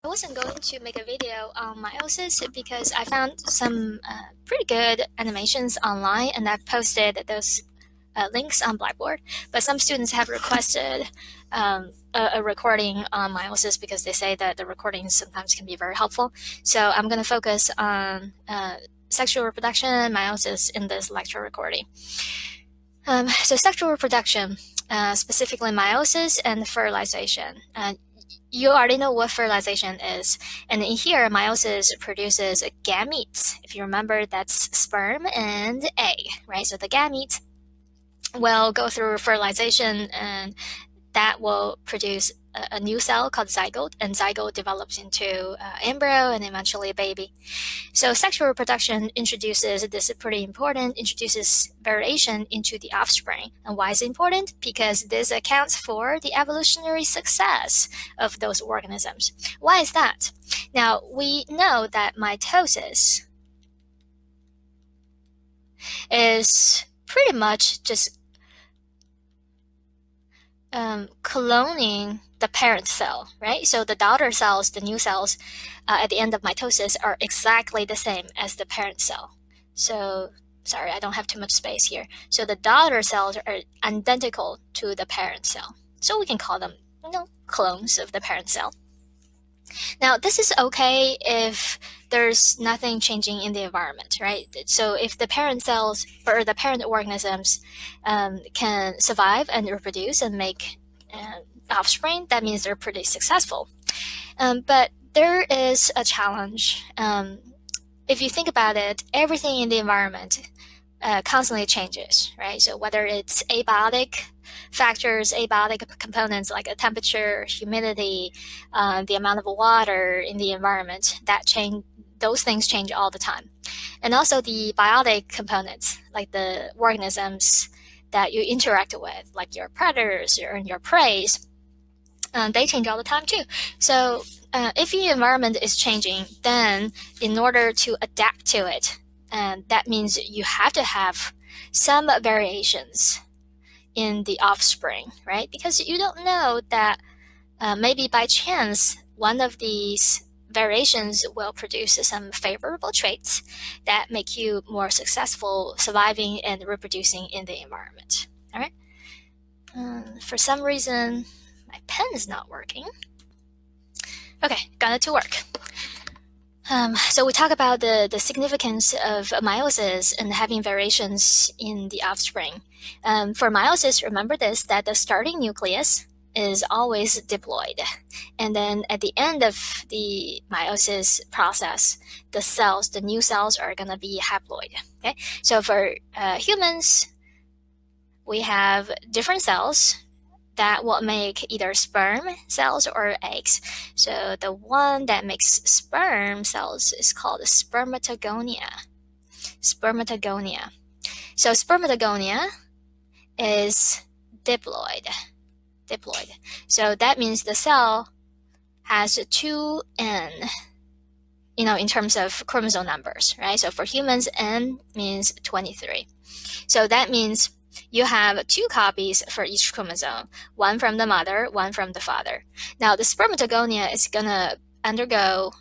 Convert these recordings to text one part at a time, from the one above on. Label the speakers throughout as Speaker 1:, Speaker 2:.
Speaker 1: I wasn't going to make a video on meiosis because I found some pretty good animations online, and I've posted those links on Blackboard. But some students have requested a recording on meiosis because they say that the recordings sometimes can be very helpful. So I'm going to focus on sexual reproduction and meiosis in this lecture recording. So sexual reproduction, specifically meiosis and fertilization. You already know what fertilization is. And in here, meiosis produces gametes. If you remember, that's sperm and egg, right? So the gametes will go through fertilization, and that will produce a new cell called zygote, and zygote develops into embryo and eventually a baby. So sexual reproduction introduces, this is pretty important, introduces variation into the offspring. And why is it important? Because this accounts for the evolutionary success of those organisms. Why is that? Now, we know that mitosis is pretty much just cloning the parent cell, right? So the daughter cells, the new cells, at the end of mitosis are exactly the same as the parent cell. So, sorry, I don't have too much space here. So the daughter cells are identical to the parent cell. So we can call them, clones of the parent cell. Now, this is okay if there's nothing changing in the environment, right? So if the parent cells or the parent organisms can survive and reproduce and make offspring, that means they're pretty successful. But there is a challenge. If you think about it, everything in the environment constantly changes, right? So whether it's abiotic factors, abiotic components like a temperature, humidity, the amount of water in the environment, those things change all the time. And also the biotic components, like the organisms that you interact with, like your predators or your prey, they change all the time too. So if the environment is changing, then in order to adapt to it, that means you have to have some variations in the offspring, right? Because you don't know that maybe by chance one of these variations will produce some favorable traits that make you more successful surviving and reproducing in the environment. All right. For some reason, my pen is not working. Okay, got it to work. So we talk about the significance of meiosis and having variations in the offspring. For meiosis, remember this, that the starting nucleus is always diploid. And then at the end of the meiosis process, the new cells are going to be haploid. Okay? So for humans, we have different cells that will make either sperm cells or eggs. So the one that makes sperm cells is called spermatogonia. Spermatogonia. So spermatogonia is diploid. So that means the cell has 2n, in terms of chromosome numbers, right? So for humans, n means 23. So that means you have 2 copies for each chromosome, one from the mother, one from the father. Now, the spermatogonia is going to undergo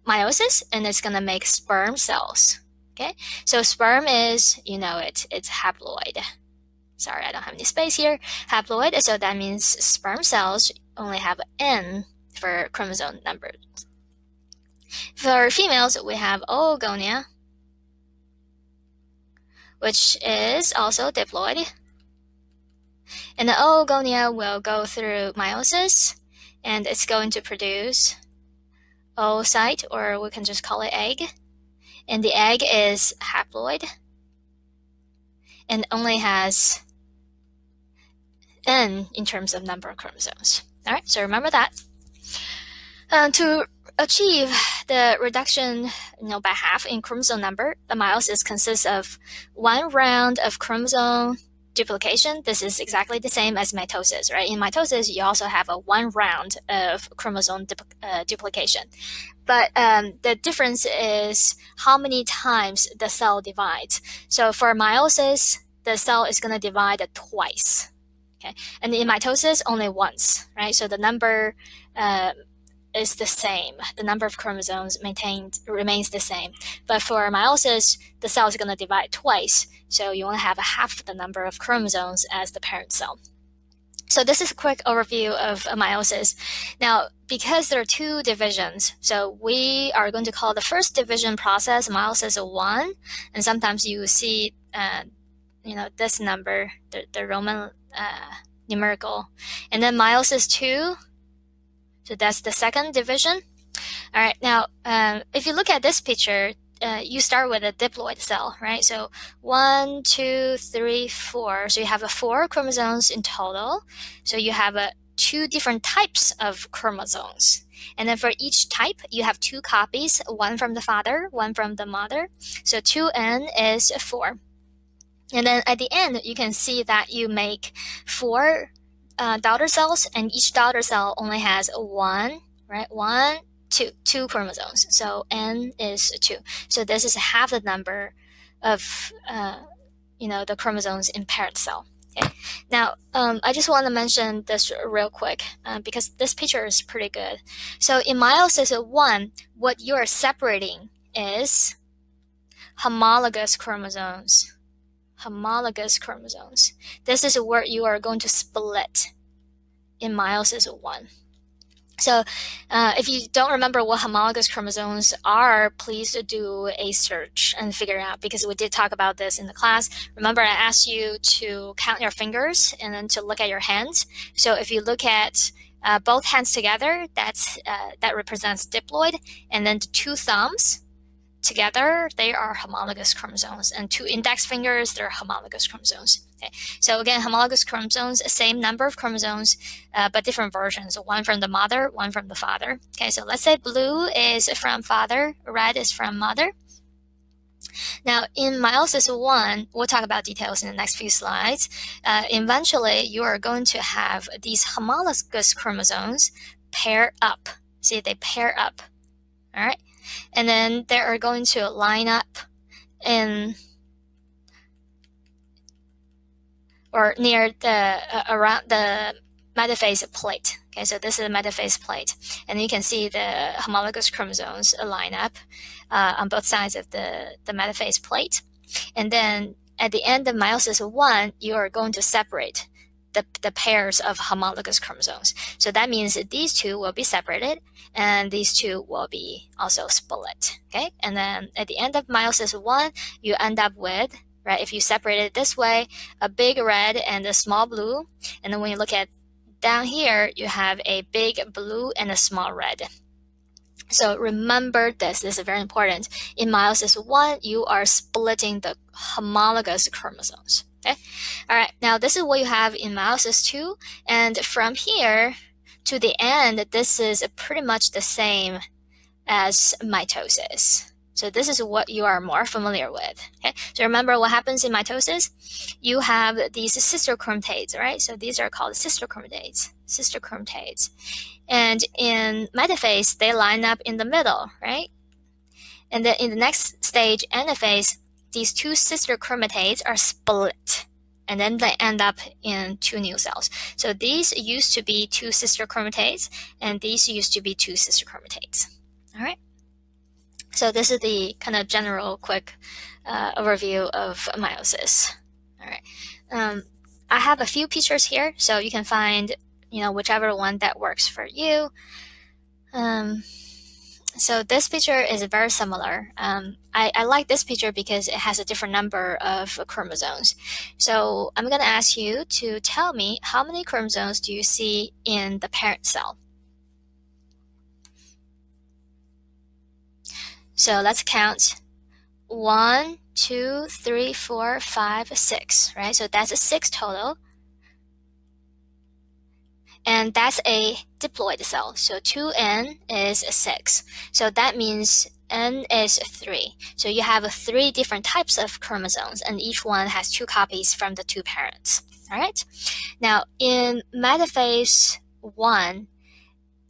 Speaker 1: meiosis, and it's going to make sperm cells. Okay, so sperm is, it's haploid. Sorry, I don't have any space here. Haploid, so that means sperm cells only have n for chromosome numbers. For females, we have oogonia, which is also diploid. And the oogonia will go through meiosis, and it's going to produce oocyte, or we can just call it egg. And the egg is haploid and only has n in terms of number of chromosomes. All right, so remember that. To achieve the reduction by half in chromosome number, the meiosis consists of 1 round of chromosome duplication. This is exactly the same as mitosis, right? In mitosis, you also have a 1 round of chromosome duplication. But the difference is how many times the cell divides. So for meiosis, the cell is going to divide twice. Okay, and in mitosis, only once, right? So the number is the same. The number of chromosomes remains the same. But for meiosis, the cell is going to divide twice, so you only have half the number of chromosomes as the parent cell. So this is a quick overview of meiosis. Now, because there are two divisions, so we are going to call the first division process meiosis 1, and sometimes you see this number, the Roman numerical, and then meiosis 2. So that's the second division. All right, now if you look at this picture, you start with a diploid cell, right? So 1, 2, 3, 4. So you have 4 chromosomes in total. So you have 2 different types of chromosomes. And then for each type, you have 2 copies, one from the father, one from the mother. So 2n is 4. And then at the end, you can see that you make 4 daughter cells, and each daughter cell only has 1, right? 2 chromosomes. So n is 2. So this is half the number of the chromosomes in parent cell. Okay. Now I just want to mention this real quick because this picture is pretty good. So in meiosis 1, what you are separating is homologous chromosomes. Homologous chromosomes. This is where you are going to split in meiosis 1. So if you don't remember what homologous chromosomes are, please do a search and figure out, because we did talk about this in the class. Remember, I asked you to count your fingers and then to look at your hands. So if you look at both hands together, that represents diploid, and then the 2 thumbs together, they are homologous chromosomes, and 2 index fingers, they're homologous chromosomes. Okay. So again, homologous chromosomes, same number of chromosomes, but different versions. One from the mother, one from the father. Okay, so let's say blue is from father, red is from mother. Now, in meiosis 1, we'll talk about details in the next few slides. Eventually, you are going to have these homologous chromosomes pair up. See, they pair up. All right. And then they are going to line up near around the metaphase plate. Okay, so this is the metaphase plate, and you can see the homologous chromosomes line up on both sides of the metaphase plate. And then at the end of meiosis 1, you are going to separate the pairs of homologous chromosomes. So that means that these 2 will be separated, and these 2 will be also split. Okay, and then at the end of meiosis 1, you end up with, right, if you separate it this way, a big red and a small blue, and then when you look at down here, you have a big blue and a small red. So remember this is very important. In meiosis 1, you are splitting the homologous chromosomes. Okay, all right, now this is what you have in meiosis 2, and from here to the end, this is pretty much the same as mitosis. So this is what you are more familiar with. Okay, so remember what happens in mitosis? You have these sister chromatids, right? So these are called sister chromatids. And in metaphase, they line up in the middle, right? And then in the next stage, anaphase, these 2 sister chromatids are split, and then they end up in 2 new cells. So these used to be 2 sister chromatids, and these used to be 2 sister chromatids. All right. So this is the kind of general quick overview of meiosis. All right. I have a few pictures here, so you can find whichever one that works for you. So this picture is very similar. I like this picture because it has a different number of chromosomes. So I'm going to ask you to tell me how many chromosomes do you see in the parent cell? So let's count. 1, 2, 3, 4, 5, 6, right? So that's a 6 total. And that's a diploid cell. So 2n is 6. So that means n is 3. So you have 3 different types of chromosomes, and each one has 2 copies from the 2 parents. All right. Now in metaphase 1,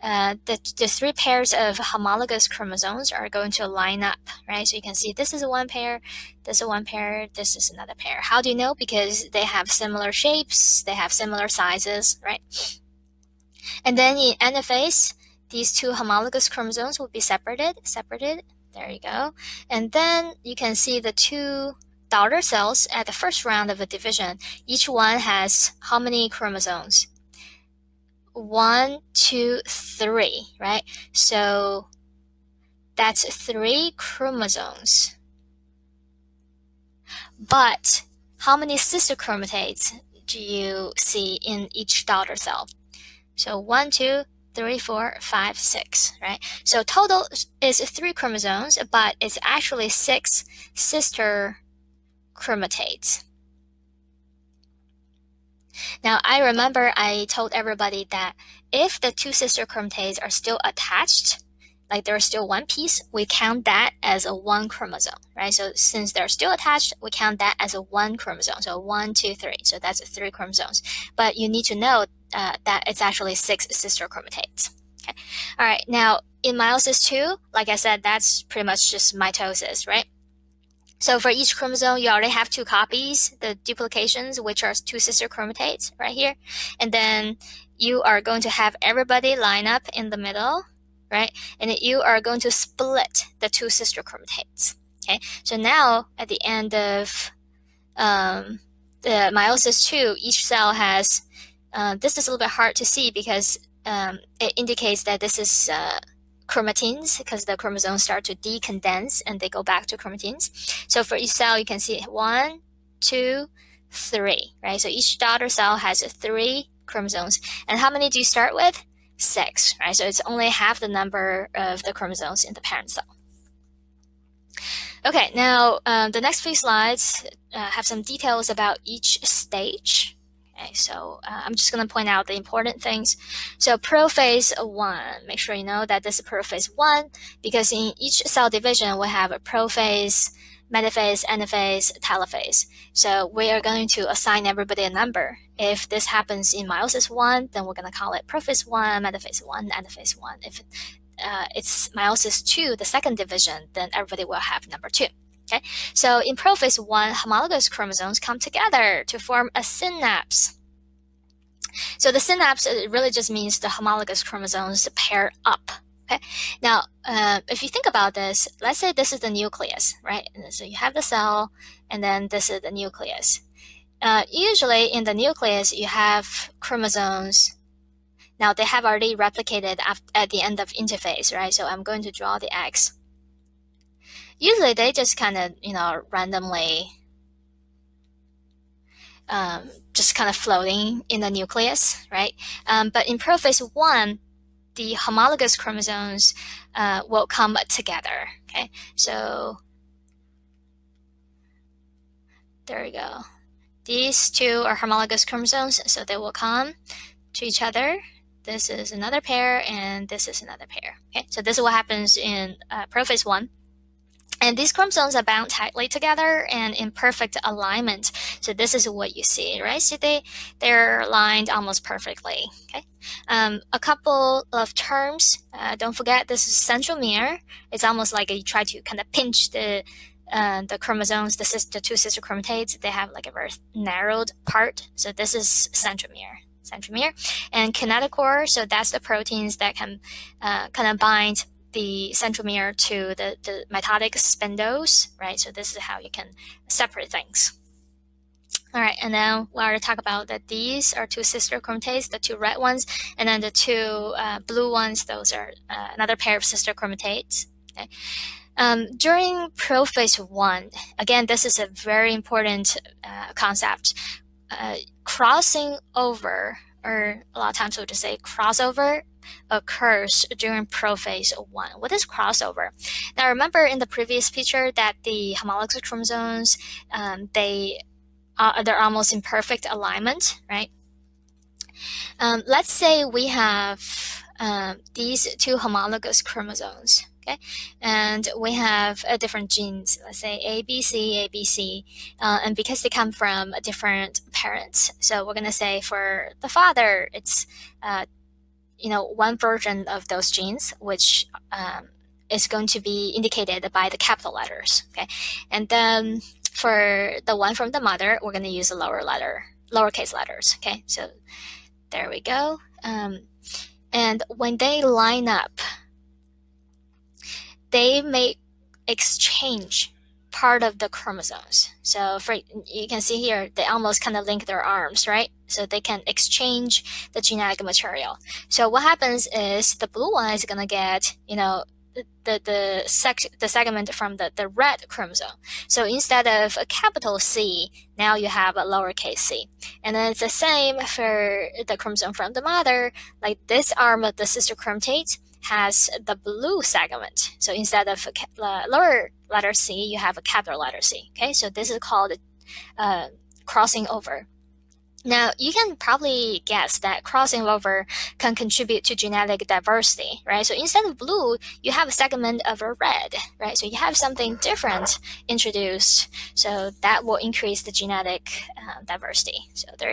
Speaker 1: the 3 pairs of homologous chromosomes are going to line up, right? So you can see this is one pair, this is one pair, this is another pair. How do you know? Because they have similar shapes, they have similar sizes, right? And then in anaphase, these two homologous chromosomes will be separated. There you go. And then you can see the two daughter cells at the first round of a division. Each one has how many chromosomes? 1, 2, 3, right? So that's 3 chromosomes. But how many sister chromatids do you see in each daughter cell? So 1, 2, 3, 4, 5, 6, right? So total is 3 chromosomes, but it's actually 6 sister chromatids. Now, I remember I told everybody that if the 2 sister chromatids are still attached, like they're still one piece, we count that as a 1 chromosome, right? So since they're still attached, we count that as a 1 chromosome. So 1, 2, 3. So that's 3 chromosomes. But you need to know that it's actually 6 sister chromatids. Okay. All right. Now, in Meiosis Two, like I said, that's pretty much just mitosis, right? So for each chromosome, you already have 2 copies, the duplications, which are 2 sister chromatids right here. And then you are going to have everybody line up in the middle, right? And you are going to split the 2 sister chromatids. Okay. So now at the end of the Meiosis Two, each cell has, this is a little bit hard to see because it indicates that this is chromatins, because the chromosomes start to decondense and they go back to chromatins. So for each cell, you can see 1, 2, 3, right? So each daughter cell has 3 chromosomes. And how many do you start with? 6, right? So it's only half the number of the chromosomes in the parent cell. Okay, now the next few slides have some details about each stage. Okay, so I'm just going to point out the important things. So prophase 1, make sure you know that this is prophase 1, because in each cell division we have a prophase, metaphase, anaphase, telophase. So we are going to assign everybody a number. If this happens in Meiosis 1, then we're going to call it prophase 1, metaphase 1, anaphase 1. If it's Meiosis 2, the second division, then everybody will have number 2. Okay, so in prophase 1, homologous chromosomes come together to form a synapse. So the synapse really just means the homologous chromosomes pair up. Okay, now if you think about this, let's say this is the nucleus, right? And so you have the cell, and then this is the nucleus. Usually in the nucleus, you have chromosomes. Now they have already replicated at the end of interphase, right? So I'm going to draw the X. Usually they just kind of, randomly just kind of floating in the nucleus, right? But in prophase 1, the homologous chromosomes will come together, okay? So there we go. These 2 are homologous chromosomes, so they will come to each other. This is another pair, and this is another pair. Okay, so this is what happens in prophase 1. And these chromosomes are bound tightly together and in perfect alignment. So this is what you see, right? So they're aligned almost perfectly. Okay. A couple of terms. Don't forget, this is centromere. It's almost like you try to kind of pinch the chromosomes, the 2 sister chromatids. They have like a very narrowed part. So this is centromere. And kinetochore, so that's the proteins that can kind of bind the centromere to the mitotic spindles, right? So this is how you can separate things. All right, and then we already talked about that these are 2 sister chromatids, the 2 red ones, and then the 2 blue ones, those are another pair of sister chromatids. Okay. During prophase 1, again, this is a very important concept. Crossing over, or a lot of times we'll just say crossover, occurs during prophase 1. What is crossover? Now remember in the previous picture that the homologous chromosomes, they're almost in perfect alignment, right? Let's say we have these 2 homologous chromosomes, okay? And we have different genes, let's say ABC, and because they come from different parents, so we're going to say for the father, it's one version of those genes, which is going to be indicated by the capital letters, okay? And then for the one from the mother, we're going to use the lowercase letters, okay? So there we go. And And when they line up, they may exchange part of the chromosomes. So you can see here, they almost kind of link their arms, right? So they can exchange the genetic material. So what happens is the blue one is going to get, the segment from the red chromosome. So instead of a capital C, now you have a lowercase c. And then it's the same for the chromosome from the mother. Like this arm of the sister chromatid has the blue segment. So instead of a lower letter C, you have a capital letter C. Okay, so this is called crossing over. Now, you can probably guess that crossing over can contribute to genetic diversity, right? So instead of blue, you have a segment of a red, right? So you have something different introduced. So that will increase the genetic diversity. So there